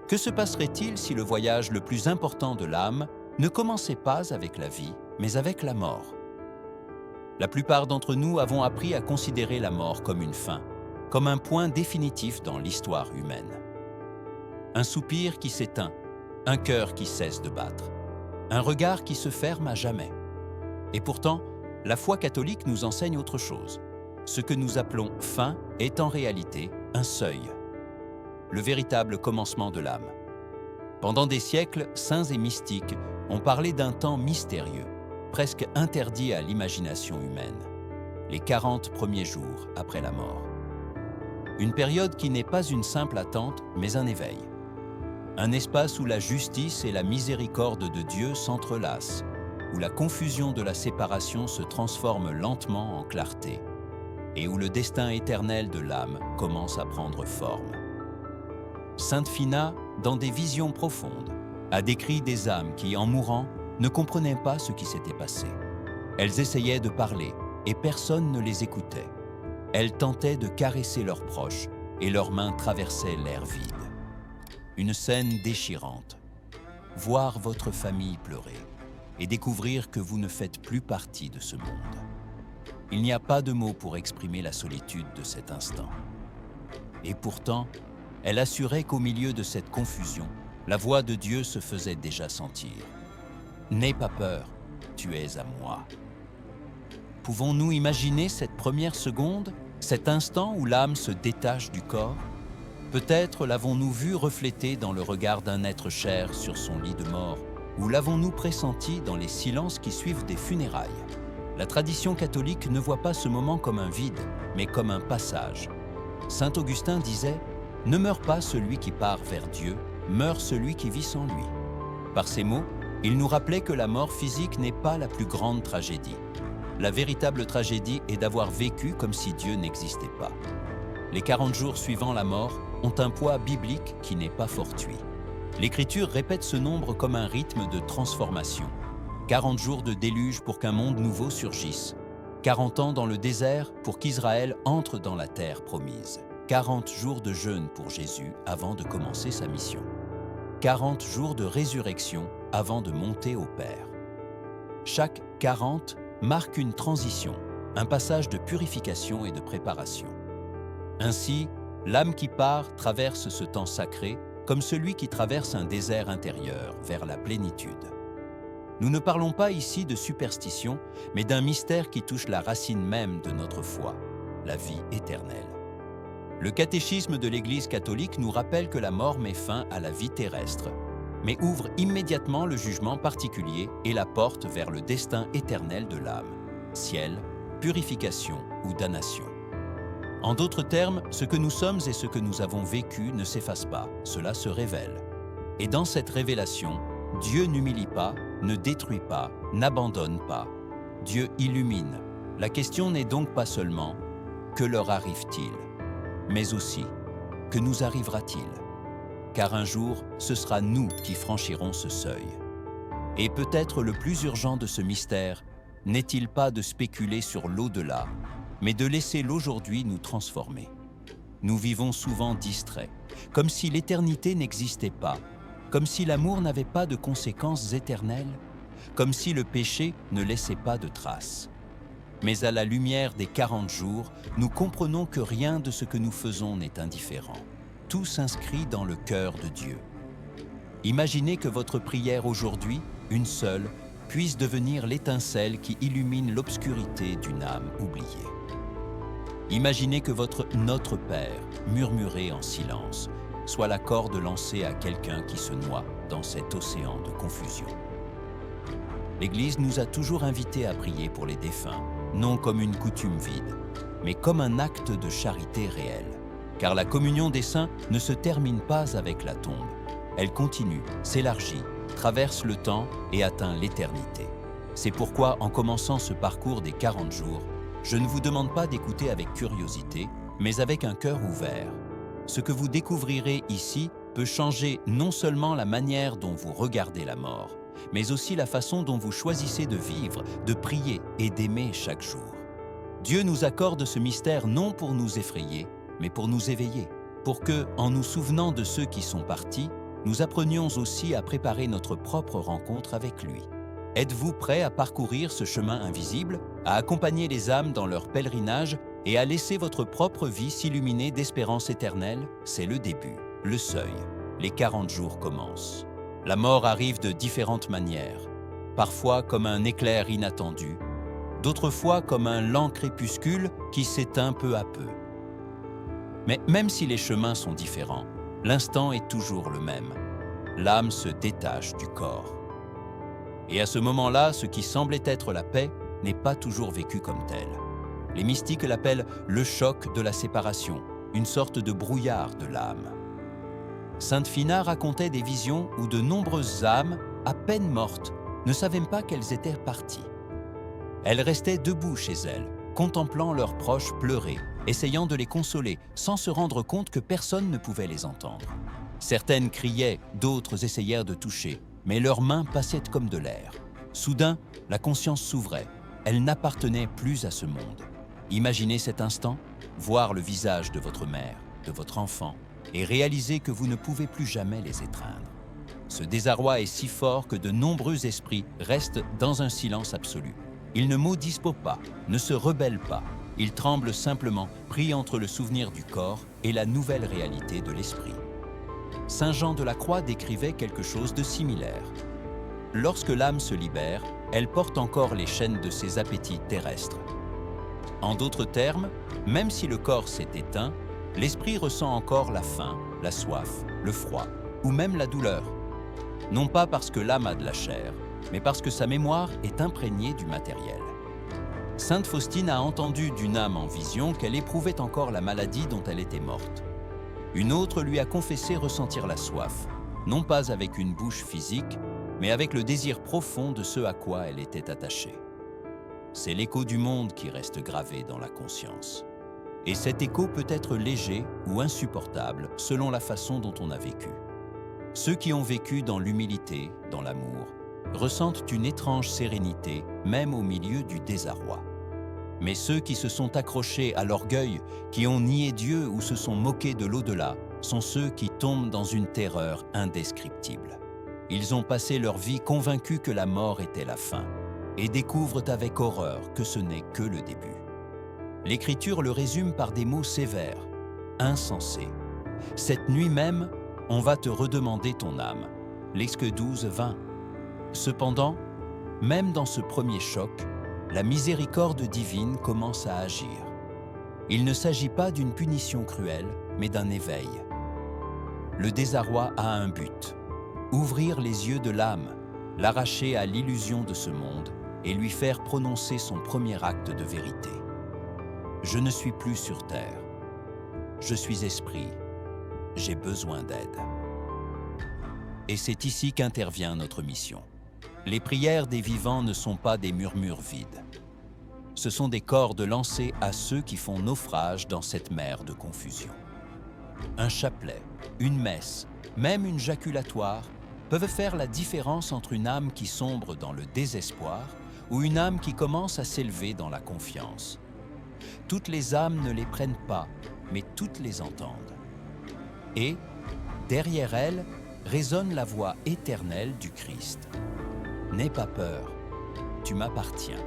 Que se passerait-il si le voyage le plus important de l'âme ne commençait pas avec la vie, mais avec la mort? La plupart d'entre nous avons appris à considérer la mort comme une fin, comme un point définitif dans l'histoire humaine. Un soupir qui s'éteint, un cœur qui cesse de battre, un regard qui se ferme à jamais. Et pourtant, la foi catholique nous enseigne autre chose. Ce que nous appelons fin est en réalité un seuil, le véritable commencement de l'âme. Pendant des siècles, saints et mystiques ont parlé d'un temps mystérieux, presque interdit à l'imagination humaine, les 40 premiers jours après la mort. Une période qui n'est pas une simple attente, mais un éveil. Un espace où la justice et la miséricorde de Dieu s'entrelacent, où la confusion de la séparation se transforme lentement en clarté, et où le destin éternel de l'âme commence à prendre forme. Sainte Phina, dans des visions profondes, a décrit des âmes qui, en mourant, ne comprenaient pas ce qui s'était passé. Elles essayaient de parler, et personne ne les écoutait. Elles tentaient de caresser leurs proches, et leurs mains traversaient l'air vide. Une scène déchirante. Voir votre famille pleurer, et découvrir que vous ne faites plus partie de ce monde. Il n'y a pas de mots pour exprimer la solitude de cet instant. Et pourtant, elle assurait qu'au milieu de cette confusion, la voix de Dieu se faisait déjà sentir. « N'aie pas peur, tu es à moi. » Pouvons-nous imaginer cette première seconde, cet instant où l'âme se détache du corps? Peut-être l'avons-nous vu reflété dans le regard d'un être cher sur son lit de mort, ou l'avons-nous pressenti dans les silences qui suivent des funérailles? La tradition catholique ne voit pas ce moment comme un vide, mais comme un passage. Saint Augustin disait « Ne meurt pas celui qui part vers Dieu, meurt celui qui vit sans lui. » Par ces mots, il nous rappelait que la mort physique n'est pas la plus grande tragédie. La véritable tragédie est d'avoir vécu comme si Dieu n'existait pas. Les 40 jours suivant la mort ont un poids biblique qui n'est pas fortuit. L'Écriture répète ce nombre comme un rythme de transformation. 40 jours de déluge pour qu'un monde nouveau surgisse. 40 ans dans le désert pour qu'Israël entre dans la terre promise. 40 jours de jeûne pour Jésus avant de commencer sa mission. 40 jours de résurrection avant de monter au Père. Chaque 40 marque une transition, un passage de purification et de préparation. Ainsi, l'âme qui part traverse ce temps sacré comme celui qui traverse un désert intérieur vers la plénitude. Nous ne parlons pas ici de superstition, mais d'un mystère qui touche la racine même de notre foi, la vie éternelle. Le catéchisme de l'Église catholique nous rappelle que la mort met fin à la vie terrestre, mais ouvre immédiatement le jugement particulier et la porte vers le destin éternel de l'âme, ciel, purification ou damnation. En d'autres termes, ce que nous sommes et ce que nous avons vécu ne s'efface pas, cela se révèle. Et dans cette révélation, Dieu n'humilie pas, ne détruit pas, n'abandonne pas. Dieu illumine. La question n'est donc pas seulement « que leur arrive-t-il ?» mais aussi « que nous arrivera-t-il ?» Car un jour, ce sera nous qui franchirons ce seuil. Et peut-être le plus urgent de ce mystère n'est-il pas de spéculer sur l'au-delà, mais de laisser l'aujourd'hui nous transformer. Nous vivons souvent distraits, comme si l'éternité n'existait pas, comme si l'amour n'avait pas de conséquences éternelles, comme si le péché ne laissait pas de traces. Mais à la lumière des 40 jours, nous comprenons que rien de ce que nous faisons n'est indifférent. Tout s'inscrit dans le cœur de Dieu. Imaginez que votre prière aujourd'hui, une seule, puisse devenir l'étincelle qui illumine l'obscurité d'une âme oubliée. Imaginez que votre « Notre Père » murmuré en silence soit la corde lancée à quelqu'un qui se noie dans cet océan de confusion. L'Église nous a toujours invités à prier pour les défunts, non comme une coutume vide, mais comme un acte de charité réelle. Car la communion des saints ne se termine pas avec la tombe. Elle continue, s'élargit, traverse le temps et atteint l'éternité. C'est pourquoi, en commençant ce parcours des 40 jours, je ne vous demande pas d'écouter avec curiosité, mais avec un cœur ouvert. Ce que vous découvrirez ici peut changer non seulement la manière dont vous regardez la mort, mais aussi la façon dont vous choisissez de vivre, de prier et d'aimer chaque jour. Dieu nous accorde ce mystère non pour nous effrayer, mais pour nous éveiller, pour que, en nous souvenant de ceux qui sont partis, nous apprenions aussi à préparer notre propre rencontre avec lui. Êtes-vous prêt à parcourir ce chemin invisible, à accompagner les âmes dans leur pèlerinage et à laisser votre propre vie s'illuminer d'espérance éternelle? C'est le début, le seuil. Les 40 jours commencent. La mort arrive de différentes manières, parfois comme un éclair inattendu, d'autres fois comme un lent crépuscule qui s'éteint peu à peu. Mais même si les chemins sont différents, l'instant est toujours le même. L'âme se détache du corps. Et à ce moment-là, ce qui semblait être la paix n'est pas toujours vécu comme tel. Les mystiques l'appellent le choc de la séparation, une sorte de brouillard de l'âme. Sainte Phina racontait des visions où de nombreuses âmes, à peine mortes, ne savaient pas qu'elles étaient parties. Elles restaient debout chez elles, contemplant leurs proches pleurer, essayant de les consoler, sans se rendre compte que personne ne pouvait les entendre. Certaines criaient, d'autres essayèrent de toucher, mais leurs mains passaient comme de l'air. Soudain, la conscience s'ouvrait. Elle n'appartenait plus à ce monde. Imaginez cet instant, voir le visage de votre mère, de votre enfant, et réaliser que vous ne pouvez plus jamais les étreindre. Ce désarroi est si fort que de nombreux esprits restent dans un silence absolu. Ils ne maudissent pas, ne se rebellent pas. Ils tremblent simplement, pris entre le souvenir du corps et la nouvelle réalité de l'esprit. Saint Jean de la Croix décrivait quelque chose de similaire. Lorsque l'âme se libère, elle porte encore les chaînes de ses appétits terrestres. En d'autres termes, même si le corps s'est éteint, l'esprit ressent encore la faim, la soif, le froid ou même la douleur. Non pas parce que l'âme a de la chair, mais parce que sa mémoire est imprégnée du matériel. Sainte Faustine a entendu d'une âme en vision qu'elle éprouvait encore la maladie dont elle était morte. Une autre lui a confessé ressentir la soif, non pas avec une bouche physique, mais avec le désir profond de ce à quoi elle était attachée. C'est l'écho du monde qui reste gravé dans la conscience. Et cet écho peut être léger ou insupportable selon la façon dont on a vécu. Ceux qui ont vécu dans l'humilité, dans l'amour, ressentent une étrange sérénité, même au milieu du désarroi. Mais ceux qui se sont accrochés à l'orgueil, qui ont nié Dieu ou se sont moqués de l'au-delà, sont ceux qui tombent dans une terreur indescriptible. Ils ont passé leur vie convaincus que la mort était la fin, et découvrent avec horreur que ce n'est que le début. L'Écriture le résume par des mots sévères, insensés. Cette nuit même, on va te redemander ton âme. Lesque 12, 20. Cependant, même dans ce premier choc, la miséricorde divine commence à agir. Il ne s'agit pas d'une punition cruelle, mais d'un éveil. Le désarroi a un but, ouvrir les yeux de l'âme, l'arracher à l'illusion de ce monde et lui faire prononcer son premier acte de vérité. Je ne suis plus sur terre. Je suis esprit. J'ai besoin d'aide. Et c'est ici qu'intervient notre mission. Les prières des vivants ne sont pas des murmures vides. Ce sont des cordes lancées à ceux qui font naufrage dans cette mer de confusion. Un chapelet, une messe, même une jaculatoire peuvent faire la différence entre une âme qui sombre dans le désespoir ou une âme qui commence à s'élever dans la confiance. Toutes les âmes ne les prennent pas, mais toutes les entendent. Et, derrière elles, résonne la voix éternelle du Christ. N'aie pas peur, tu m'appartiens.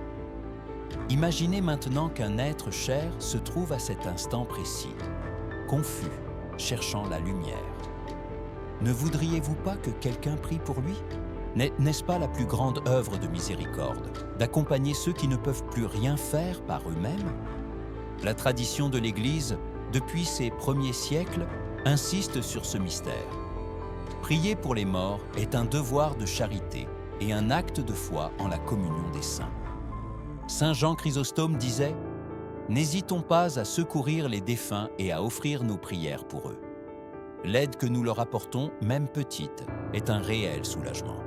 Imaginez maintenant qu'un être cher se trouve à cet instant précis, confus, cherchant la lumière. Ne voudriez-vous pas que quelqu'un prie pour lui? N'est-ce pas la plus grande œuvre de miséricorde, d'accompagner ceux qui ne peuvent plus rien faire par eux-mêmes? La tradition de l'Église, depuis ses premiers siècles, insiste sur ce mystère. Prier pour les morts est un devoir de charité et un acte de foi en la communion des saints. Saint Jean Chrysostome disait « N'hésitons pas à secourir les défunts et à offrir nos prières pour eux. L'aide que nous leur apportons, même petite, est un réel soulagement.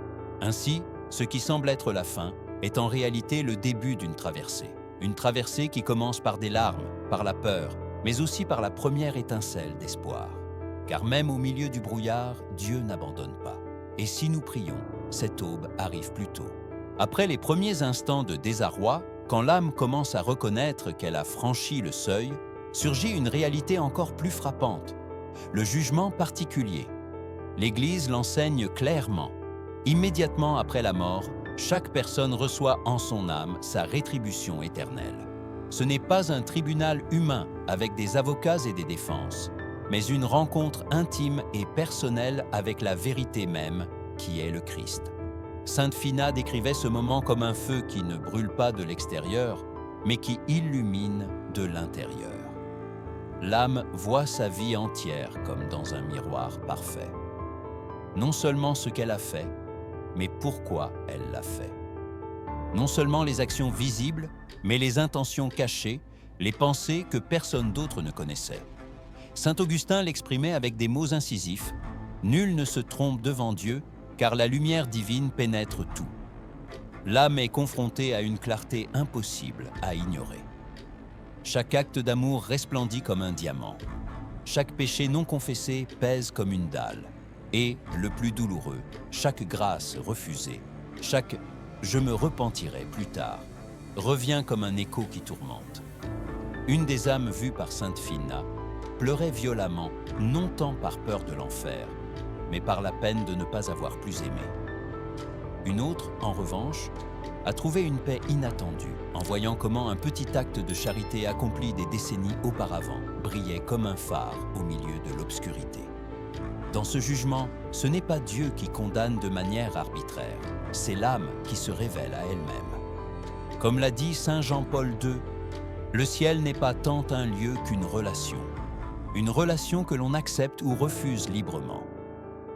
Ainsi, ce qui semble être la fin est en réalité le début d'une traversée qui commence par des larmes, par la peur, mais aussi par la première étincelle d'espoir. Car même au milieu du brouillard, Dieu n'abandonne pas. Et si nous prions, cette aube arrive plus tôt. Après les premiers instants de désarroi, quand l'âme commence à reconnaître qu'elle a franchi le seuil, surgit une réalité encore plus frappante, le jugement particulier. L'Église l'enseigne clairement. Immédiatement après la mort, chaque personne reçoit en son âme sa rétribution éternelle. Ce n'est pas un tribunal humain avec des avocats et des défenses, mais une rencontre intime et personnelle avec la vérité même, qui est le Christ. Sainte Phina décrivait ce moment comme un feu qui ne brûle pas de l'extérieur, mais qui illumine de l'intérieur. L'âme voit sa vie entière comme dans un miroir parfait. Non seulement ce qu'elle a fait, mais pourquoi elle l'a fait. Non seulement les actions visibles, mais les intentions cachées, les pensées que personne d'autre ne connaissait. Saint Augustin l'exprimait avec des mots incisifs. « Nul ne se trompe devant Dieu, car la lumière divine pénètre tout. » L'âme est confrontée à une clarté impossible à ignorer. Chaque acte d'amour resplendit comme un diamant. Chaque péché non confessé pèse comme une dalle. Et, le plus douloureux, chaque grâce refusée, chaque « je me repentirai plus tard » revient comme un écho qui tourmente. Une des âmes vues par Sainte Phina pleurait violemment, non tant par peur de l'enfer, mais par la peine de ne pas avoir plus aimé. Une autre, en revanche, a trouvé une paix inattendue en voyant comment un petit acte de charité accompli des décennies auparavant brillait comme un phare au milieu de l'obscurité. Dans ce jugement, ce n'est pas Dieu qui condamne de manière arbitraire, c'est l'âme qui se révèle à elle-même. Comme l'a dit saint Jean-Paul II, le ciel n'est pas tant un lieu qu'une relation que l'on accepte ou refuse librement.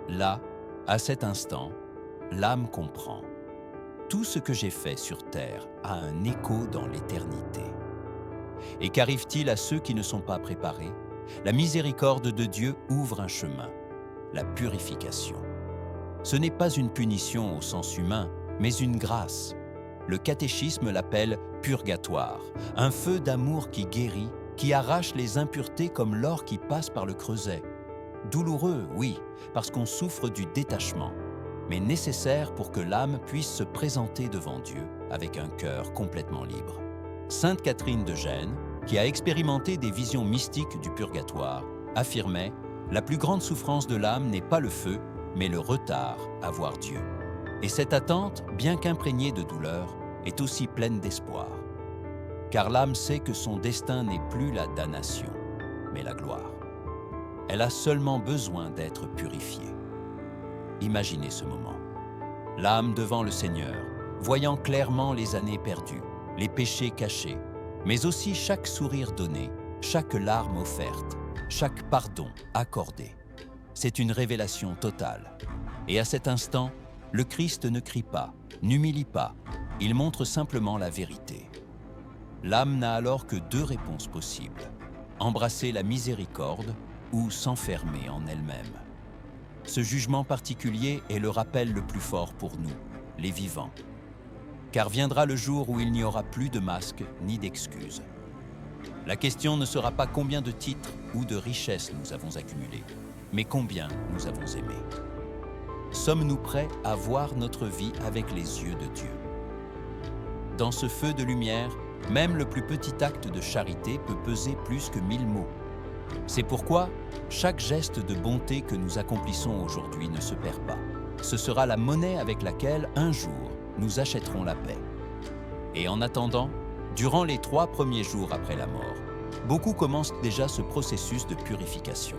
Là, à cet instant, l'âme comprend. Tout ce que j'ai fait sur terre a un écho dans l'éternité. Et qu'arrive-t-il à ceux qui ne sont pas préparés? La miséricorde de Dieu ouvre un chemin, la purification. Ce n'est pas une punition au sens humain, mais une grâce. Le catéchisme l'appelle purgatoire, un feu d'amour qui guérit, qui arrache les impuretés comme l'or qui passe par le creuset. Douloureux, oui, parce qu'on souffre du détachement, mais nécessaire pour que l'âme puisse se présenter devant Dieu avec un cœur complètement libre. Sainte Catherine de Gênes, qui a expérimenté des visions mystiques du purgatoire, affirmait « La plus grande souffrance de l'âme n'est pas le feu, mais le retard à voir Dieu. » Et cette attente, bien qu'imprégnée de douleur, est aussi pleine d'espoir. Car l'âme sait que son destin n'est plus la damnation, mais la gloire. Elle a seulement besoin d'être purifiée. Imaginez ce moment. L'âme devant le Seigneur, voyant clairement les années perdues, les péchés cachés, mais aussi chaque sourire donné, chaque larme offerte, chaque pardon accordé. C'est une révélation totale. Et à cet instant, le Christ ne crie pas, n'humilie pas, il montre simplement la vérité. L'âme n'a alors que deux réponses possibles, embrasser la miséricorde ou s'enfermer en elle-même. Ce jugement particulier est le rappel le plus fort pour nous, les vivants. Car viendra le jour où il n'y aura plus de masques ni d'excuses. La question ne sera pas combien de titres ou de richesses nous avons accumulés, mais combien nous avons aimé. Sommes-nous prêts à voir notre vie avec les yeux de Dieu? Dans ce feu de lumière, même le plus petit acte de charité peut peser plus que 1000 mots. C'est pourquoi chaque geste de bonté que nous accomplissons aujourd'hui ne se perd pas. Ce sera la monnaie avec laquelle, un jour, nous achèterons la paix. Et en attendant, durant les 3 premiers jours après la mort, beaucoup commencent déjà ce processus de purification.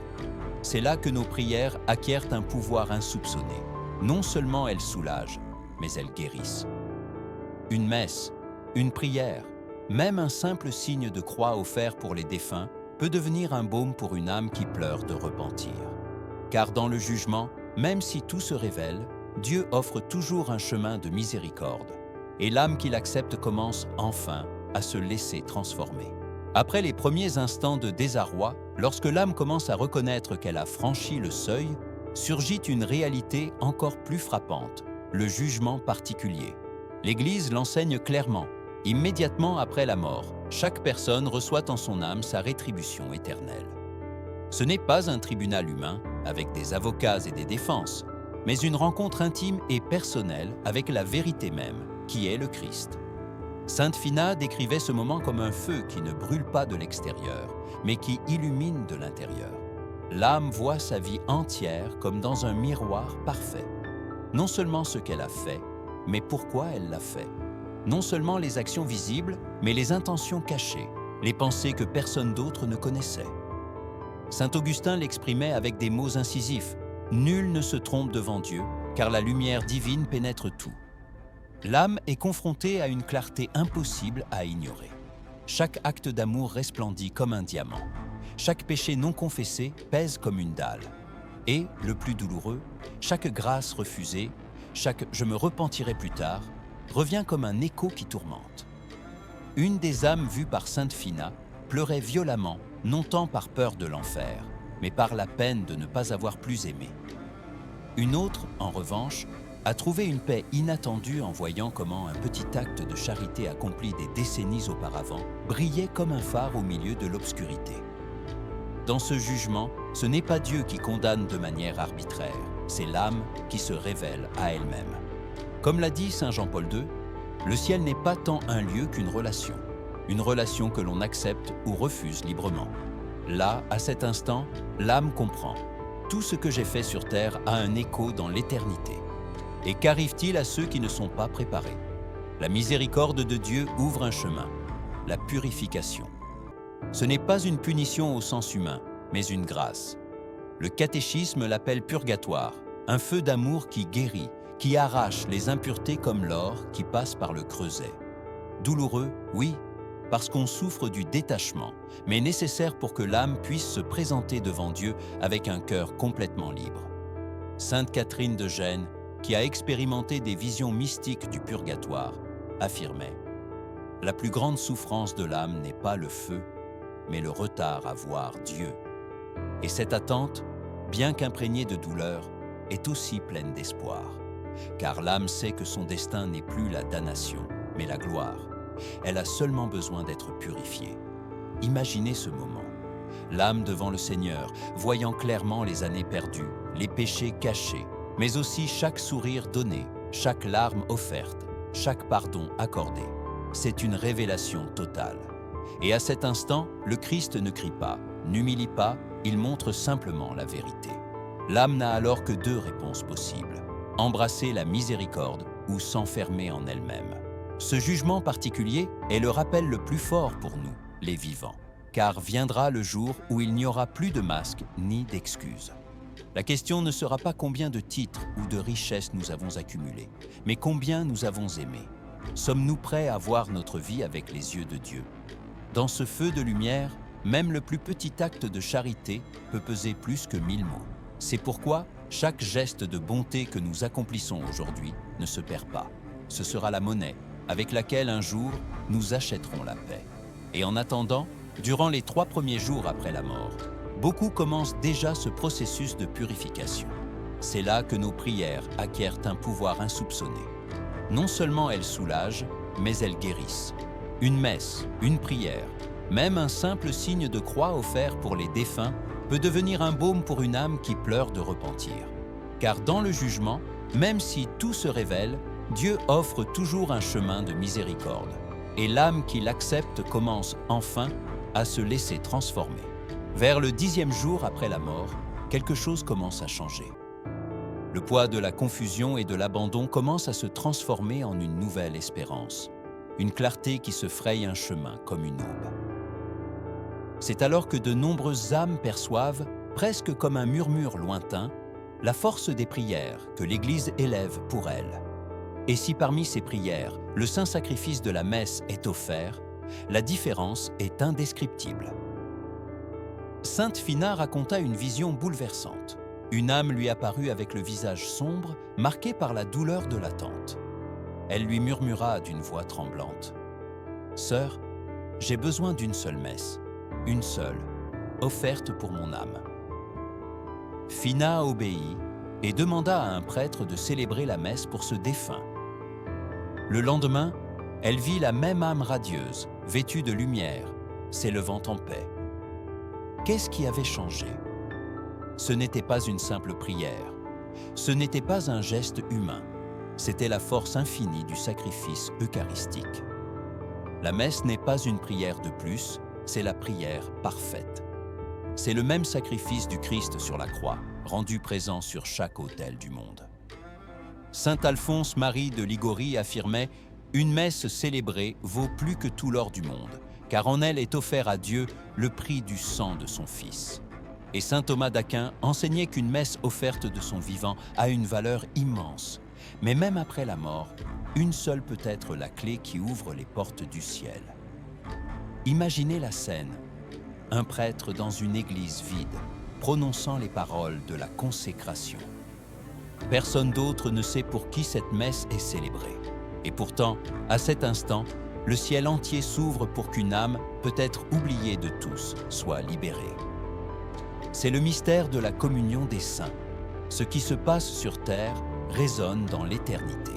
C'est là que nos prières acquièrent un pouvoir insoupçonné. Non seulement elles soulagent, mais elles guérissent. Une messe, une prière, même un simple signe de croix offert pour les défunts peut devenir un baume pour une âme qui pleure de repentir. Car dans le jugement, même si tout se révèle, Dieu offre toujours un chemin de miséricorde, et l'âme qui l'accepte commence enfin à se laisser transformer. Après les premiers instants de désarroi, lorsque l'âme commence à reconnaître qu'elle a franchi le seuil, surgit une réalité encore plus frappante, le jugement particulier. L'Église l'enseigne clairement. Immédiatement après la mort, chaque personne reçoit en son âme sa rétribution éternelle. Ce n'est pas un tribunal humain, avec des avocats et des défenses, mais une rencontre intime et personnelle avec la vérité même, qui est le Christ. Sainte Phina décrivait ce moment comme un feu qui ne brûle pas de l'extérieur, mais qui illumine de l'intérieur. L'âme voit sa vie entière comme dans un miroir parfait. Non seulement ce qu'elle a fait, mais pourquoi elle l'a fait. Non seulement les actions visibles, mais les intentions cachées, les pensées que personne d'autre ne connaissait. Saint Augustin l'exprimait avec des mots incisifs. « Nul ne se trompe devant Dieu, car la lumière divine pénètre tout. » L'âme est confrontée à une clarté impossible à ignorer. Chaque acte d'amour resplendit comme un diamant. Chaque péché non confessé pèse comme une dalle. Et, le plus douloureux, chaque grâce refusée, chaque « je me repentirai plus tard » revient comme un écho qui tourmente. Une des âmes vues par sainte Phina pleurait violemment, non tant par peur de l'enfer, mais par la peine de ne pas avoir plus aimé. Une autre, en revanche, a trouvé une paix inattendue en voyant comment un petit acte de charité accompli des décennies auparavant brillait comme un phare au milieu de l'obscurité. Dans ce jugement, ce n'est pas Dieu qui condamne de manière arbitraire, c'est l'âme qui se révèle à elle-même. Comme l'a dit saint Jean-Paul II, le ciel n'est pas tant un lieu qu'une relation que l'on accepte ou refuse librement. Là, à cet instant, l'âme comprend. Tout ce que j'ai fait sur terre a un écho dans l'éternité. Et qu'arrive-t-il à ceux qui ne sont pas préparés? La miséricorde de Dieu ouvre un chemin, la purification. Ce n'est pas une punition au sens humain, mais une grâce. Le catéchisme l'appelle purgatoire, un feu d'amour qui guérit, qui arrache les impuretés comme l'or qui passe par le creuset. Douloureux, oui, parce qu'on souffre du détachement, mais nécessaire pour que l'âme puisse se présenter devant Dieu avec un cœur complètement libre. Sainte Catherine de Gênes, qui a expérimenté des visions mystiques du purgatoire, affirmait « La plus grande souffrance de l'âme n'est pas le feu, mais le retard à voir Dieu. Et cette attente, bien qu'imprégnée de douleur, est aussi pleine d'espoir. Car l'âme sait que son destin n'est plus la damnation, mais la gloire. Elle a seulement besoin d'être purifiée. Imaginez ce moment. L'âme devant le Seigneur, voyant clairement les années perdues, les péchés cachés, mais aussi chaque sourire donné, chaque larme offerte, chaque pardon accordé. C'est une révélation totale. Et à cet instant, le Christ ne crie pas, n'humilie pas, il montre simplement la vérité. L'âme n'a alors que deux réponses possibles. Embrasser la miséricorde ou s'enfermer en elle-même. Ce jugement particulier est le rappel le plus fort pour nous, les vivants, car viendra le jour où il n'y aura plus de masques ni d'excuses. La question ne sera pas combien de titres ou de richesses nous avons accumulés, mais combien nous avons aimé. Sommes-nous prêts à voir notre vie avec les yeux de Dieu? Dans ce feu de lumière, même le plus petit acte de charité peut peser plus que 1000 mots. C'est pourquoi chaque geste de bonté que nous accomplissons aujourd'hui ne se perd pas. Ce sera la monnaie avec laquelle un jour nous achèterons la paix. Et en attendant, durant les 3 premiers jours après la mort, beaucoup commencent déjà ce processus de purification. C'est là que nos prières acquièrent un pouvoir insoupçonné. Non seulement elles soulagent, mais elles guérissent. Une messe, une prière, même un simple signe de croix offert pour les défunts peut devenir un baume pour une âme qui pleure de repentir. Car dans le jugement, même si tout se révèle, Dieu offre toujours un chemin de miséricorde. Et l'âme qui l'accepte commence enfin à se laisser transformer. Vers le 10e jour après la mort, quelque chose commence à changer. Le poids de la confusion et de l'abandon commence à se transformer en une nouvelle espérance, une clarté qui se fraye un chemin comme une aube. C'est alors que de nombreuses âmes perçoivent, presque comme un murmure lointain, la force des prières que l'Église élève pour elles. Et si parmi ces prières, le saint sacrifice de la messe est offert, la différence est indescriptible. Sainte Phina raconta une vision bouleversante. Une âme lui apparut avec le visage sombre, marqué par la douleur de l'attente. Elle lui murmura d'une voix tremblante « Sœur, j'ai besoin d'une seule messe, une seule, offerte pour mon âme. » Phina obéit et demanda à un prêtre de célébrer la messe pour ce défunt. Le lendemain, elle vit la même âme radieuse, vêtue de lumière, s'élevant en paix. Qu'est-ce qui avait changé? Ce n'était pas une simple prière, ce n'était pas un geste humain, c'était la force infinie du sacrifice eucharistique. La messe n'est pas une prière de plus, c'est la prière parfaite. c'est le même sacrifice du Christ sur la croix, rendu présent sur chaque autel du monde. Saint Alphonse Marie de Ligorie affirmait « Une messe célébrée vaut plus que tout l'or du monde, car en elle est offert à Dieu le prix du sang de son Fils. » Et saint Thomas d'Aquin enseignait qu'une messe offerte de son vivant a une valeur immense. Mais même après la mort, une seule peut être la clé qui ouvre les portes du ciel. Imaginez la scène. Un prêtre dans une église vide, prononçant les paroles de la consécration. Personne d'autre ne sait pour qui cette messe est célébrée. Et pourtant, à cet instant, le ciel entier s'ouvre pour qu'une âme, peut-être oubliée de tous, soit libérée. C'est le mystère de la communion des saints. Ce qui se passe sur terre résonne dans l'éternité.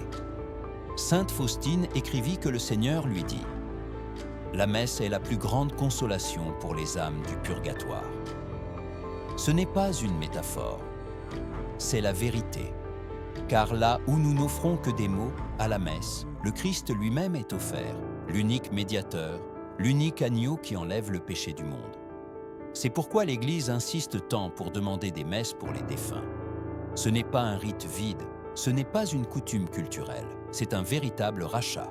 Sainte Faustine écrivit que le Seigneur lui dit « La messe est la plus grande consolation pour les âmes du purgatoire. » Ce n'est pas une métaphore, c'est la vérité. Car là où nous n'offrons que des mots, à la messe, le Christ lui-même est offert, l'unique médiateur, l'unique agneau qui enlève le péché du monde. C'est pourquoi l'Église insiste tant pour demander des messes pour les défunts. Ce n'est pas un rite vide, ce n'est pas une coutume culturelle, c'est un véritable rachat.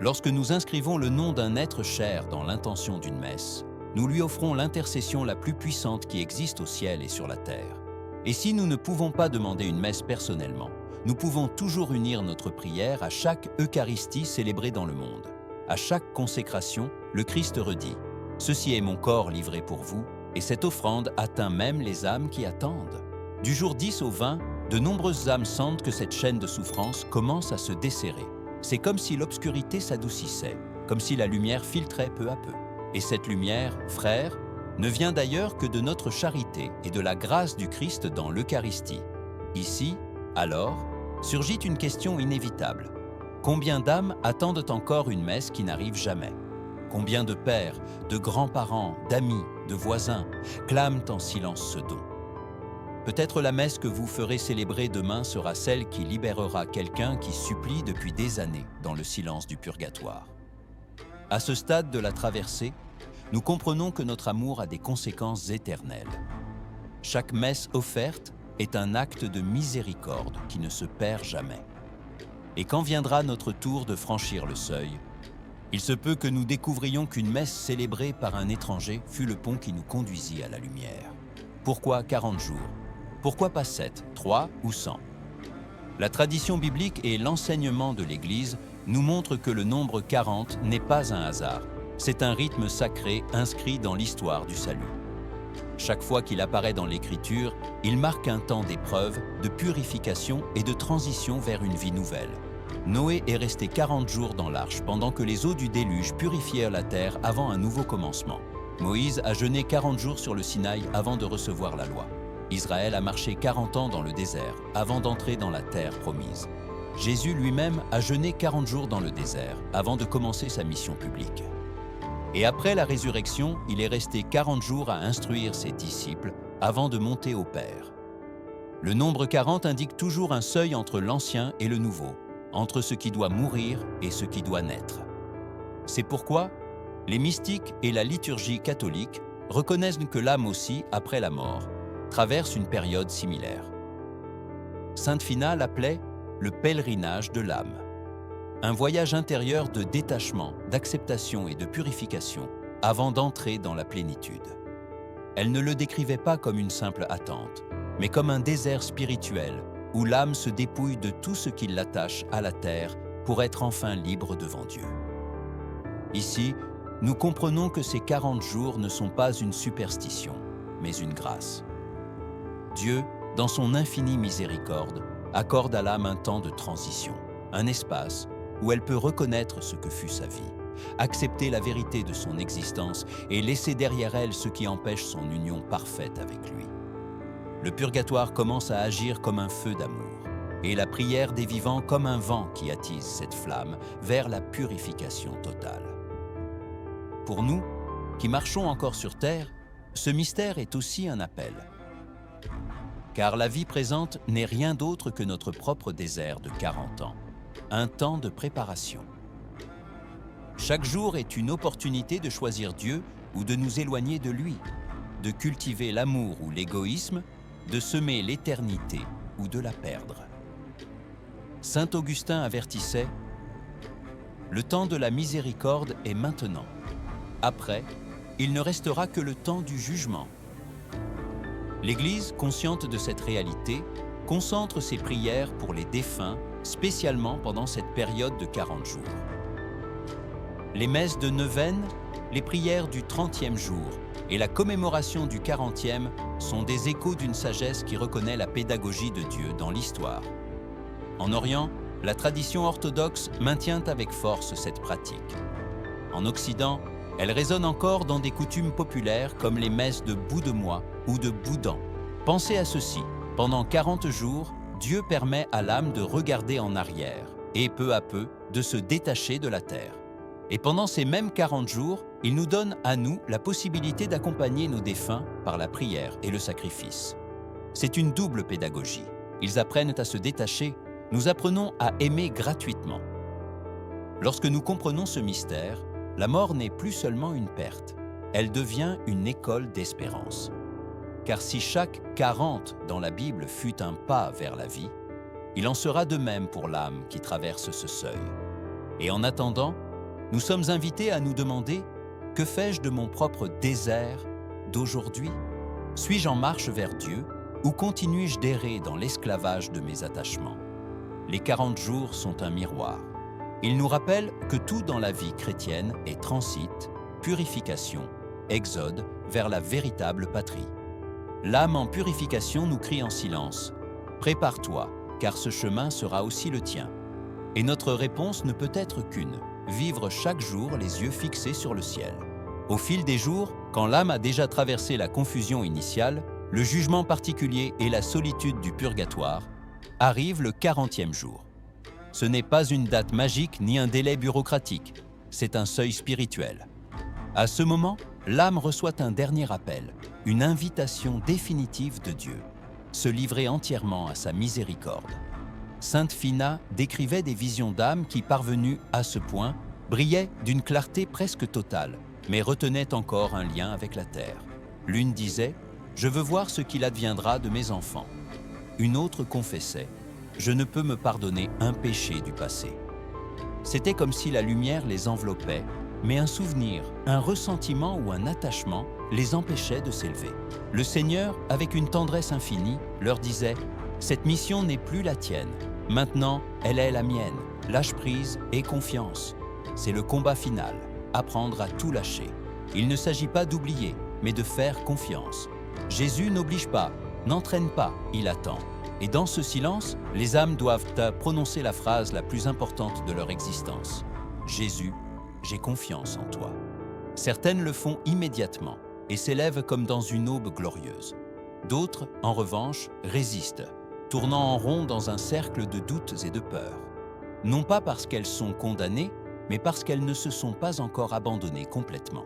Lorsque nous inscrivons le nom d'un être cher dans l'intention d'une messe, nous lui offrons l'intercession la plus puissante qui existe au ciel et sur la terre. Et si nous ne pouvons pas demander une messe personnellement, nous pouvons toujours unir notre prière à chaque Eucharistie célébrée dans le monde. À chaque consécration, le Christ redit « Ceci est mon corps livré pour vous », et cette offrande atteint même les âmes qui attendent. Du jour 10 au 20, de nombreuses âmes sentent que cette chaîne de souffrance commence à se desserrer. C'est comme si l'obscurité s'adoucissait, comme si la lumière filtrait peu à peu. Et cette lumière, frères, ne vient d'ailleurs que de notre charité et de la grâce du Christ dans l'Eucharistie. Ici, alors, surgit une question inévitable. Combien d'âmes attendent encore une messe qui n'arrive jamais ? Combien de pères, de grands-parents, d'amis, de voisins clament en silence ce don ? Peut-être la messe que vous ferez célébrer demain sera celle qui libérera quelqu'un qui supplie depuis des années dans le silence du purgatoire. À ce stade de la traversée, nous comprenons que notre amour a des conséquences éternelles. Chaque messe offerte est un acte de miséricorde qui ne se perd jamais. Et quand viendra notre tour de franchir le seuil, il se peut que nous découvrions qu'une messe célébrée par un étranger fut le pont qui nous conduisit à la lumière. Pourquoi 40 jours ? Pourquoi pas 7, 3 ou 100 ? La tradition biblique et l'enseignement de l'Église nous montrent que le nombre 40 n'est pas un hasard. C'est un rythme sacré inscrit dans l'histoire du salut. Chaque fois qu'il apparaît dans l'Écriture, il marque un temps d'épreuve, de purification et de transition vers une vie nouvelle. Noé est resté 40 jours dans l'arche pendant que les eaux du déluge purifièrent la terre avant un nouveau commencement. Moïse a jeûné 40 jours sur le Sinaï avant de recevoir la loi. Israël a marché 40 ans dans le désert avant d'entrer dans la terre promise. Jésus lui-même a jeûné 40 jours dans le désert avant de commencer sa mission publique. Et après la résurrection, il est resté 40 jours à instruire ses disciples avant de monter au Père. Le nombre 40 indique toujours un seuil entre l'ancien et le nouveau, entre ce qui doit mourir et ce qui doit naître. C'est pourquoi les mystiques et la liturgie catholique reconnaissent que l'âme aussi, après la mort, traverse une période similaire. Sainte Phina l'appelait le pèlerinage de l'âme, un voyage intérieur de détachement, d'acceptation et de purification avant d'entrer dans la plénitude. Elle ne le décrivait pas comme une simple attente, mais comme un désert spirituel où l'âme se dépouille de tout ce qui l'attache à la terre pour être enfin libre devant Dieu. Ici, nous comprenons que ces 40 jours ne sont pas une superstition, mais une grâce. Dieu, dans son infinie miséricorde, accorde à l'âme un temps de transition, un espace où elle peut reconnaître ce que fut sa vie, accepter la vérité de son existence et laisser derrière elle ce qui empêche son union parfaite avec lui. Le purgatoire commence à agir comme un feu d'amour, et la prière des vivants comme un vent qui attise cette flamme vers la purification totale. Pour nous, qui marchons encore sur terre, ce mystère est aussi un appel. Car la vie présente n'est rien d'autre que notre propre désert de 40 ans, un temps de préparation. Chaque jour est une opportunité de choisir Dieu ou de nous éloigner de lui, de cultiver l'amour ou l'égoïsme, de semer l'éternité ou de la perdre. Saint Augustin avertissait « Le temps de la miséricorde est maintenant. Après, il ne restera que le temps du jugement. » L'Église, consciente de cette réalité, concentre ses prières pour les défunts, spécialement pendant cette période de 40 jours. Les messes de neuvaine, les prières du 30e jour et la commémoration du 40e sont des échos d'une sagesse qui reconnaît la pédagogie de Dieu dans l'histoire. En Orient, la tradition orthodoxe maintient avec force cette pratique. En Occident, elle résonne encore dans des coutumes populaires comme les messes de bout de mois ou de boudin. Pensez à ceci, pendant 40 jours, Dieu permet à l'âme de regarder en arrière et peu à peu de se détacher de la terre. Et pendant ces mêmes 40 jours, il nous donne à nous la possibilité d'accompagner nos défunts par la prière et le sacrifice. C'est une double pédagogie. Ils apprennent à se détacher, nous apprenons à aimer gratuitement. Lorsque nous comprenons ce mystère, la mort n'est plus seulement une perte, elle devient une école d'espérance. Car si chaque 40 dans la Bible fut un pas vers la vie, il en sera de même pour l'âme qui traverse ce seuil. Et en attendant, nous sommes invités à nous demander « Que fais-je de mon propre désert d'aujourd'hui ? Suis-je en marche vers Dieu ou continue-je d'errer dans l'esclavage de mes attachements ?» Les 40 jours sont un miroir. Ils nous rappellent que tout dans la vie chrétienne est transit, purification, exode vers la véritable patrie. L'âme en purification nous crie en silence « Prépare-toi, car ce chemin sera aussi le tien. » Et notre réponse ne peut être qu'une, vivre chaque jour les yeux fixés sur le ciel. Au fil des jours, quand l'âme a déjà traversé la confusion initiale, le jugement particulier et la solitude du purgatoire, arrive le 40e jour. Ce n'est pas une date magique ni un délai bureaucratique, c'est un seuil spirituel. À ce moment, l'âme reçoit un dernier appel, une invitation définitive de Dieu, se livrer entièrement à sa miséricorde. Sainte Phina décrivait des visions d'âmes qui, parvenues à ce point, brillaient d'une clarté presque totale, mais retenaient encore un lien avec la terre. L'une disait « Je veux voir ce qu'il adviendra de mes enfants ». Une autre confessait « Je ne peux me pardonner un péché du passé ». C'était comme si la lumière les enveloppait, mais un souvenir, un ressentiment ou un attachement les empêchait de s'élever. Le Seigneur, avec une tendresse infinie, leur disait « Cette mission n'est plus la tienne. Maintenant, elle est la mienne. Lâche prise et confiance. C'est le combat final, apprendre à tout lâcher. Il ne s'agit pas d'oublier, mais de faire confiance. Jésus n'oblige pas, n'entraîne pas, il attend. Et dans ce silence, les âmes doivent prononcer la phrase la plus importante de leur existence. Jésus, j'ai confiance en toi. Certaines le font immédiatement et s'élèvent comme dans une aube glorieuse. D'autres, en revanche, résistent, tournant en rond dans un cercle de doutes et de peurs. Non pas parce qu'elles sont condamnées, mais parce qu'elles ne se sont pas encore abandonnées complètement.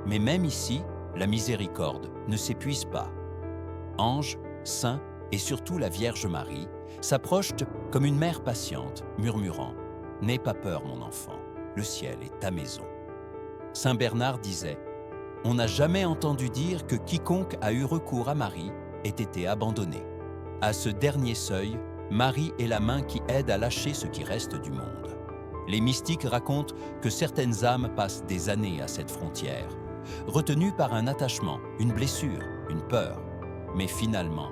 Mais même ici, la miséricorde ne s'épuise pas. Anges, saints et surtout la Vierge Marie s'approchent comme une mère patiente, murmurant « N'aie pas peur, mon enfant, le ciel est ta maison. » Saint Bernard disait « On n'a jamais entendu dire que quiconque a eu recours à Marie ait été abandonné. À ce dernier seuil, Marie est la main qui aide à lâcher ce qui reste du monde. » Les mystiques racontent que certaines âmes passent des années à cette frontière, retenues par un attachement, une blessure, une peur. Mais finalement,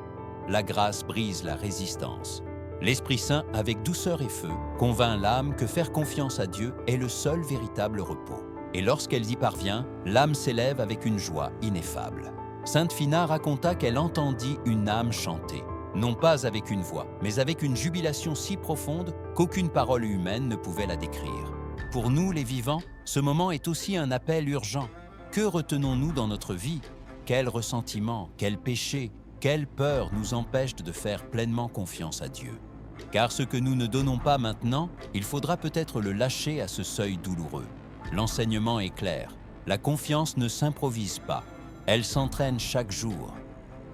la grâce brise la résistance. L'Esprit Saint, avec douceur et feu, convainc l'âme que faire confiance à Dieu est le seul véritable repos. Et lorsqu'elle y parvient, l'âme s'élève avec une joie ineffable. Sainte Phina raconta qu'elle entendit une âme chanter, non pas avec une voix, mais avec une jubilation si profonde qu'aucune parole humaine ne pouvait la décrire. Pour nous, les vivants, ce moment est aussi un appel urgent. Que retenons-nous dans notre vie ? Quel ressentiment, quel péché, quelle peur nous empêche de faire pleinement confiance à Dieu ? Car ce que nous ne donnons pas maintenant, il faudra peut-être le lâcher à ce seuil douloureux. L'enseignement est clair, la confiance ne s'improvise pas, elle s'entraîne chaque jour.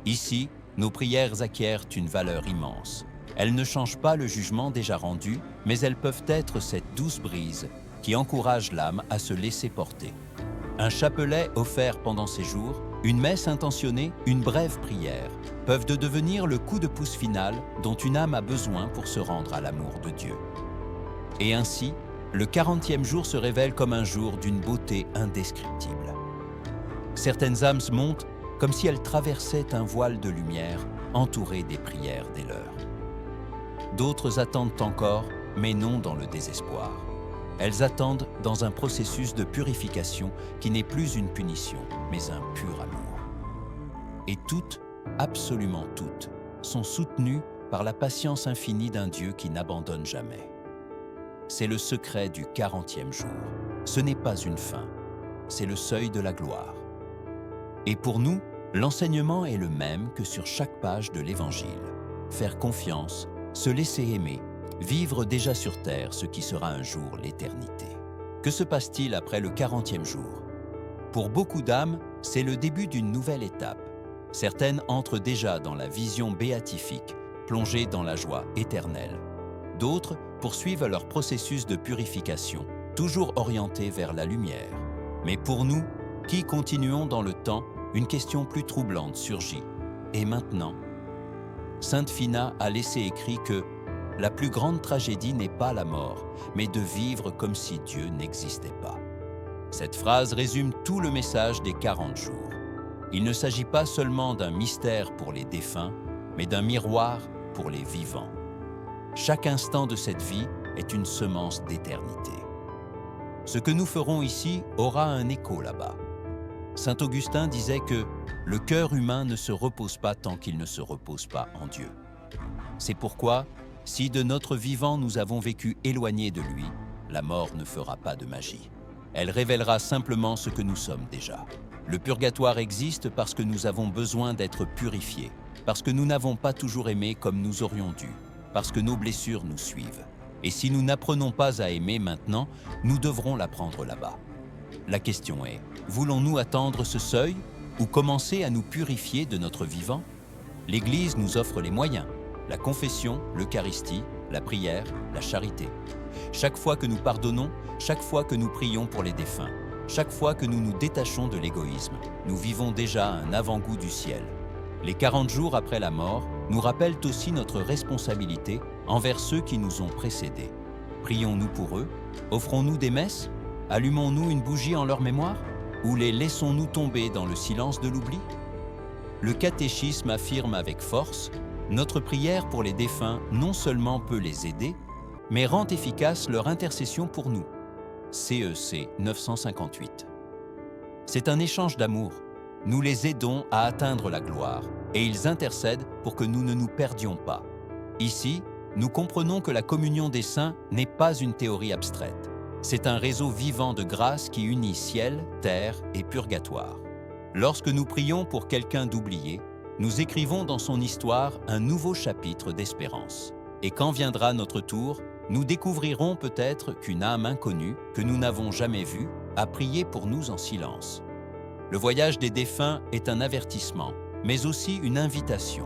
Ici, nos prières acquièrent une valeur immense. Elles ne changent pas le jugement déjà rendu, mais elles peuvent être cette douce brise qui encourage l'âme à se laisser porter. Un chapelet offert pendant ces jours Une messe intentionnée, une brève prière, peuvent devenir le coup de pouce final dont une âme a besoin pour se rendre à l'amour de Dieu. Et ainsi, le 40e jour se révèle comme un jour d'une beauté indescriptible. Certaines âmes montent comme si elles traversaient un voile de lumière entouré des prières des leurs. D'autres attendent encore, mais non dans le désespoir. Elles attendent dans un processus de purification qui n'est plus une punition, mais un pur amour. Et toutes, absolument toutes, sont soutenues par la patience infinie d'un Dieu qui n'abandonne jamais. C'est le secret du 40e jour. Ce n'est pas une fin, c'est le seuil de la gloire. Et pour nous, l'enseignement est le même que sur chaque page de l'Évangile. Faire confiance, se laisser aimer, vivre déjà sur terre ce qui sera un jour l'éternité. Que se passe-t-il après le 40e jour? Pour beaucoup d'âmes, c'est le début d'une nouvelle étape. Certaines entrent déjà dans la vision béatifique, plongées dans la joie éternelle. D'autres poursuivent leur processus de purification, toujours orientés vers la lumière. Mais pour nous, qui continuons dans le temps, une question plus troublante surgit. Et maintenant? Sainte Phina a laissé écrit que la plus grande tragédie n'est pas la mort, mais de vivre comme si Dieu n'existait pas. Cette phrase résume tout le message des 40 jours. Il ne s'agit pas seulement d'un mystère pour les défunts, mais d'un miroir pour les vivants. Chaque instant de cette vie est une semence d'éternité. Ce que nous ferons ici aura un écho là-bas. Saint Augustin disait que le cœur humain ne se repose pas tant qu'il ne se repose pas en Dieu. C'est pourquoi, si de notre vivant nous avons vécu éloignés de lui, la mort ne fera pas de magie. Elle révélera simplement ce que nous sommes déjà. Le purgatoire existe parce que nous avons besoin d'être purifiés, parce que nous n'avons pas toujours aimé comme nous aurions dû, parce que nos blessures nous suivent. Et si nous n'apprenons pas à aimer maintenant, nous devrons l'apprendre là-bas. La question est, voulons-nous attendre ce seuil ou commencer à nous purifier de notre vivant? L'Église nous offre les moyens, la confession, l'Eucharistie, la prière, la charité. Chaque fois que nous pardonnons, chaque fois que nous prions pour les défunts, chaque fois que nous nous détachons de l'égoïsme, nous vivons déjà un avant-goût du ciel. Les 40 jours après la mort nous rappellent aussi notre responsabilité envers ceux qui nous ont précédés. Prions-nous pour eux? Offrons-nous des messes? Allumons-nous une bougie en leur mémoire? Ou les laissons-nous tomber dans le silence de l'oubli? Le catéchisme affirme avec force: notre prière pour les défunts non seulement peut les aider, mais rend efficace leur intercession pour nous. CEC 958. C'est un échange d'amour. Nous les aidons à atteindre la gloire, et ils intercèdent pour que nous ne nous perdions pas. Ici, nous comprenons que la communion des saints n'est pas une théorie abstraite. C'est un réseau vivant de grâce qui unit ciel, terre et purgatoire. Lorsque nous prions pour quelqu'un d'oublié, nous écrivons dans son histoire un nouveau chapitre d'espérance. Et quand viendra notre tour, nous découvrirons peut-être qu'une âme inconnue, que nous n'avons jamais vue, a prié pour nous en silence. Le voyage des défunts est un avertissement, mais aussi une invitation.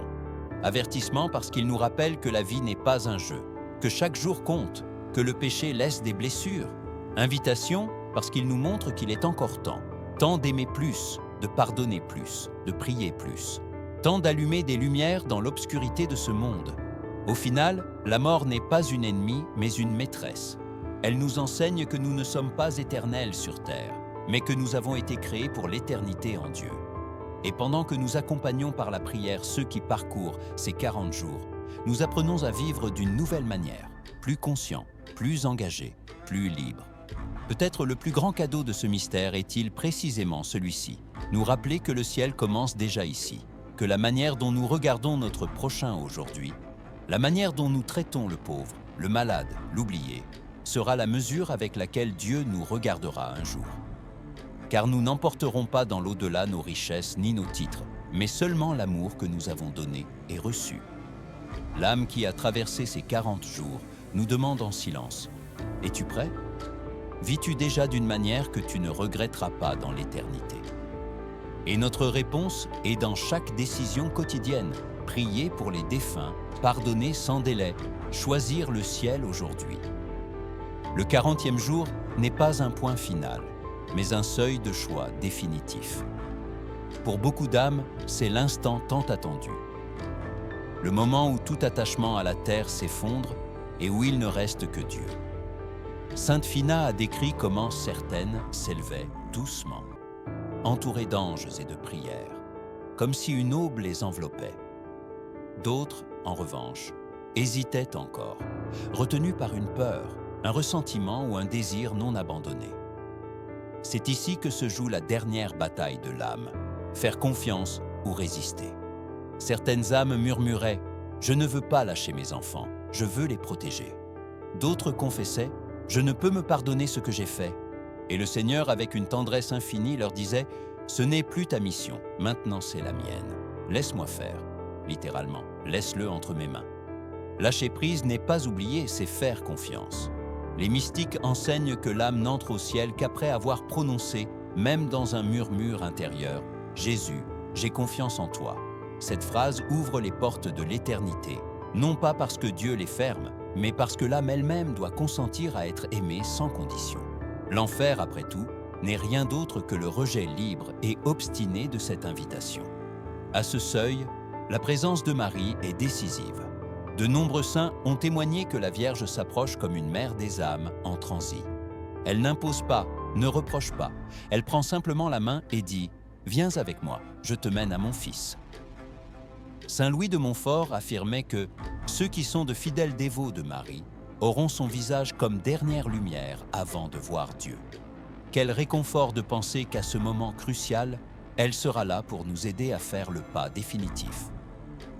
Avertissement parce qu'il nous rappelle que la vie n'est pas un jeu, que chaque jour compte, que le péché laisse des blessures. Invitation parce qu'il nous montre qu'il est encore temps d'aimer plus, de pardonner plus, de prier plus, temps d'allumer des lumières dans l'obscurité de ce monde. Au final, la mort n'est pas une ennemie, mais une maîtresse. Elle nous enseigne que nous ne sommes pas éternels sur terre, mais que nous avons été créés pour l'éternité en Dieu. Et pendant que nous accompagnons par la prière ceux qui parcourent ces 40 jours, nous apprenons à vivre d'une nouvelle manière, plus conscients, plus engagés, plus libres. Peut-être le plus grand cadeau de ce mystère est-il précisément celui-ci, nous rappeler que le ciel commence déjà ici, que la manière dont nous regardons notre prochain aujourd'hui, la manière dont nous traitons le pauvre, le malade, l'oublié, sera la mesure avec laquelle Dieu nous regardera un jour. Car nous n'emporterons pas dans l'au-delà nos richesses ni nos titres, mais seulement l'amour que nous avons donné et reçu. L'âme qui a traversé ces 40 jours nous demande en silence: « Es-tu prêt ? Vis-tu déjà d'une manière que tu ne regretteras pas dans l'éternité ?» Et notre réponse est dans chaque décision quotidienne: prier pour les défunts, pardonner sans délai, choisir le ciel aujourd'hui. Le 40e jour n'est pas un point final, mais un seuil de choix définitif. Pour beaucoup d'âmes, c'est l'instant tant attendu. Le moment où tout attachement à la terre s'effondre et où il ne reste que Dieu. Sainte Phina a décrit comment certaines s'élevaient doucement, entourées d'anges et de prières, comme si une aube les enveloppait. D'autres, en revanche, hésitaient encore, retenues par une peur, un ressentiment ou un désir non abandonné. C'est ici que se joue la dernière bataille de l'âme, faire confiance ou résister. Certaines âmes murmuraient « Je ne veux pas lâcher mes enfants, je veux les protéger ». D'autres confessaient « Je ne peux me pardonner ce que j'ai fait ». Et le Seigneur, avec une tendresse infinie, leur disait « Ce n'est plus ta mission, maintenant c'est la mienne. Laisse-moi faire. » Littéralement, laisse-le entre mes mains. Lâcher prise n'est pas oublier, c'est faire confiance. Les mystiques enseignent que l'âme n'entre au ciel qu'après avoir prononcé, même dans un murmure intérieur, « Jésus, j'ai confiance en toi ». Cette phrase ouvre les portes de l'éternité, non pas parce que Dieu les ferme, mais parce que l'âme elle-même doit consentir à être aimée sans condition. L'enfer, après tout, n'est rien d'autre que le rejet libre et obstiné de cette invitation. À ce seuil, la présence de Marie est décisive. De nombreux saints ont témoigné que la Vierge s'approche comme une mère des âmes en transit. Elle n'impose pas, ne reproche pas, elle prend simplement la main et dit « Viens avec moi, je te mène à mon Fils ». Saint Louis de Montfort affirmait que ceux qui sont de fidèles dévots de Marie auront son visage comme dernière lumière avant de voir Dieu. Quel réconfort de penser qu'à ce moment crucial, elle sera là pour nous aider à faire le pas définitif.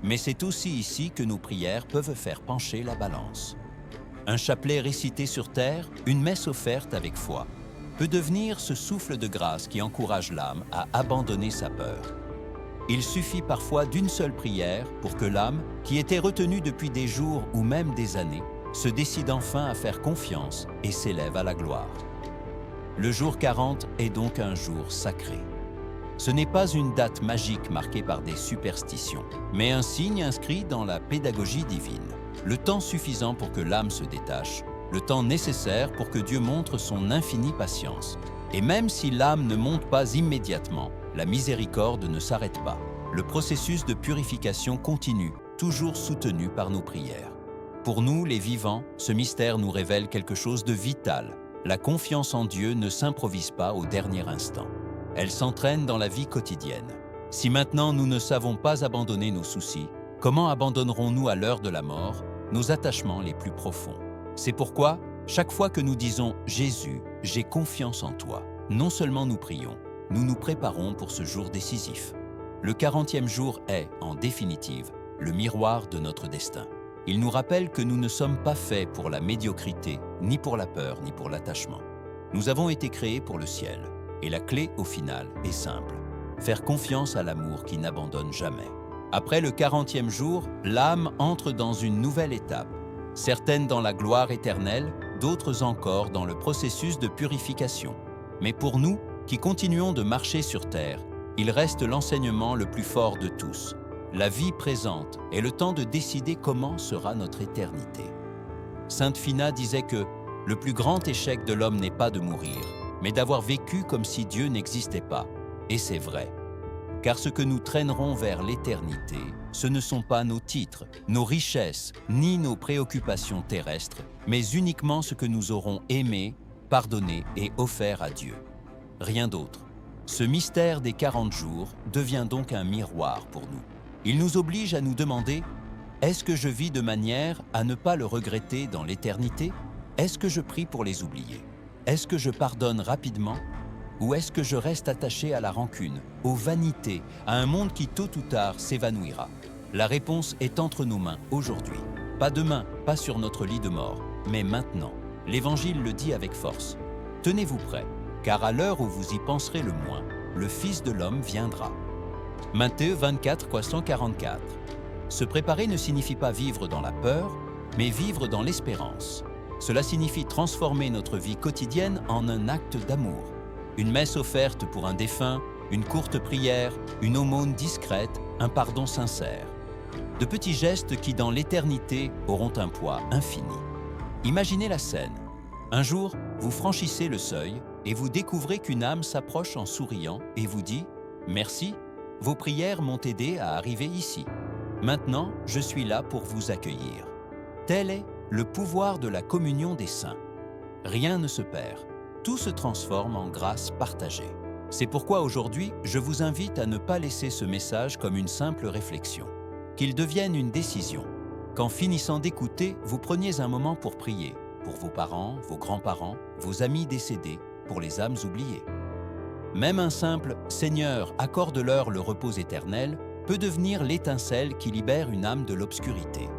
Mais c'est aussi ici que nos prières peuvent faire pencher la balance. Un chapelet récité sur terre, une messe offerte avec foi, peut devenir ce souffle de grâce qui encourage l'âme à abandonner sa peur. Il suffit parfois d'une seule prière pour que l'âme, qui était retenue depuis des jours ou même des années, se décide enfin à faire confiance et s'élève à la gloire. Le jour 40 est donc un jour sacré. Ce n'est pas une date magique marquée par des superstitions, mais un signe inscrit dans la pédagogie divine. Le temps suffisant pour que l'âme se détache, le temps nécessaire pour que Dieu montre son infinie patience. Et même si l'âme ne monte pas immédiatement, la miséricorde ne s'arrête pas. Le processus de purification continue, toujours soutenu par nos prières. Pour nous, les vivants, ce mystère nous révèle quelque chose de vital. La confiance en Dieu ne s'improvise pas au dernier instant. Elle s'entraîne dans la vie quotidienne. Si maintenant nous ne savons pas abandonner nos soucis, comment abandonnerons-nous à l'heure de la mort nos attachements les plus profonds? C'est pourquoi, chaque fois que nous disons « Jésus, j'ai confiance en toi », non seulement nous prions, nous nous préparons pour ce jour décisif. Le 40e jour est, en définitive, le miroir de notre destin. Il nous rappelle que nous ne sommes pas faits pour la médiocrité, ni pour la peur, ni pour l'attachement. Nous avons été créés pour le ciel, et la clé, au final, est simple. Faire confiance à l'amour qui n'abandonne jamais. Après le 40e jour, l'âme entre dans une nouvelle étape, certaines dans la gloire éternelle, d'autres encore dans le processus de purification. Mais pour nous, qui continuons de marcher sur terre, il reste l'enseignement le plus fort de tous. La vie présente est le temps de décider comment sera notre éternité. Sainte Phina disait que le plus grand échec de l'homme n'est pas de mourir, mais d'avoir vécu comme si Dieu n'existait pas. Et c'est vrai. Car ce que nous traînerons vers l'éternité, ce ne sont pas nos titres, nos richesses, ni nos préoccupations terrestres, mais uniquement ce que nous aurons aimé, pardonné et offert à Dieu. Rien d'autre. Ce mystère des 40 jours devient donc un miroir pour nous. Il nous oblige à nous demander « Est-ce que je vis de manière à ne pas le regretter dans l'éternité? Est-ce que je prie pour les oublier? Est-ce que je pardonne rapidement? Ou est-ce que je reste attaché à la rancune, aux vanités, à un monde qui tôt ou tard s'évanouira? La réponse est entre nos mains aujourd'hui. Pas demain, pas sur notre lit de mort, mais maintenant. L'Évangile le dit avec force. Tenez-vous prêts, car à l'heure où vous y penserez le moins, le Fils de l'homme viendra. Matthieu 24, 144. Se préparer ne signifie pas vivre dans la peur, mais vivre dans l'espérance. Cela signifie transformer notre vie quotidienne en un acte d'amour. Une messe offerte pour un défunt, une courte prière, une aumône discrète, un pardon sincère. De petits gestes qui, dans l'éternité, auront un poids infini. Imaginez la scène. Un jour, vous franchissez le seuil et vous découvrez qu'une âme s'approche en souriant et vous dit « Merci, vos prières m'ont aidé à arriver ici. Maintenant, je suis là pour vous accueillir. Tel est le pouvoir de la communion des saints. Rien ne se perd, tout se transforme en grâce partagée. C'est pourquoi aujourd'hui, je vous invite à ne pas laisser ce message comme une simple réflexion, qu'il devienne une décision. Qu'en finissant d'écouter, vous preniez un moment pour prier, pour vos parents, vos grands-parents, vos amis décédés, pour les âmes oubliées. Même un simple « Seigneur, accorde-leur le repos éternel » peut devenir l'étincelle qui libère une âme de l'obscurité.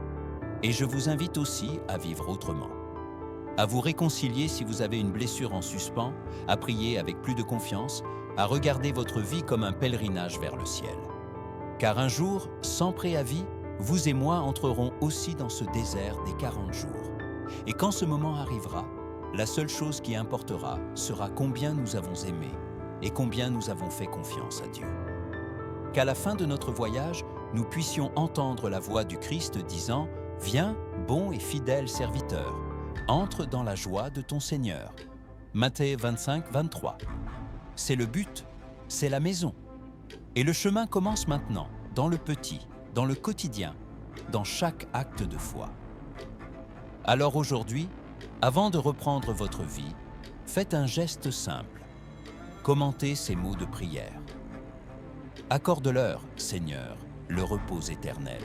Et je vous invite aussi à vivre autrement. À vous réconcilier si vous avez une blessure en suspens, à prier avec plus de confiance, à regarder votre vie comme un pèlerinage vers le ciel. Car un jour, sans préavis, vous et moi entrerons aussi dans ce désert des 40 jours. Et quand ce moment arrivera, la seule chose qui importera sera combien nous avons aimé et combien nous avons fait confiance à Dieu. Qu'à la fin de notre voyage, nous puissions entendre la voix du Christ disant « Viens, bon et fidèle serviteur, entre dans la joie de ton Seigneur. » Matthieu 25, 23. C'est le but, c'est la maison. Et le chemin commence maintenant, dans le petit, dans le quotidien, dans chaque acte de foi. Alors aujourd'hui, avant de reprendre votre vie, faites un geste simple. Commentez ces mots de prière. Accorde-leur, Seigneur, le repos éternel.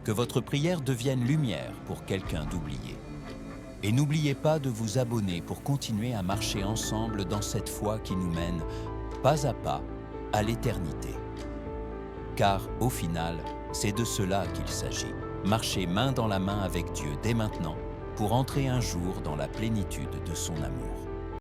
Que votre prière devienne lumière pour quelqu'un d'oublié. Et n'oubliez pas de vous abonner pour continuer à marcher ensemble dans cette foi qui nous mène, pas à pas, à l'éternité. Car, au final, c'est de cela qu'il s'agit. Marcher main dans la main avec Dieu dès maintenant pour entrer un jour dans la plénitude de son amour.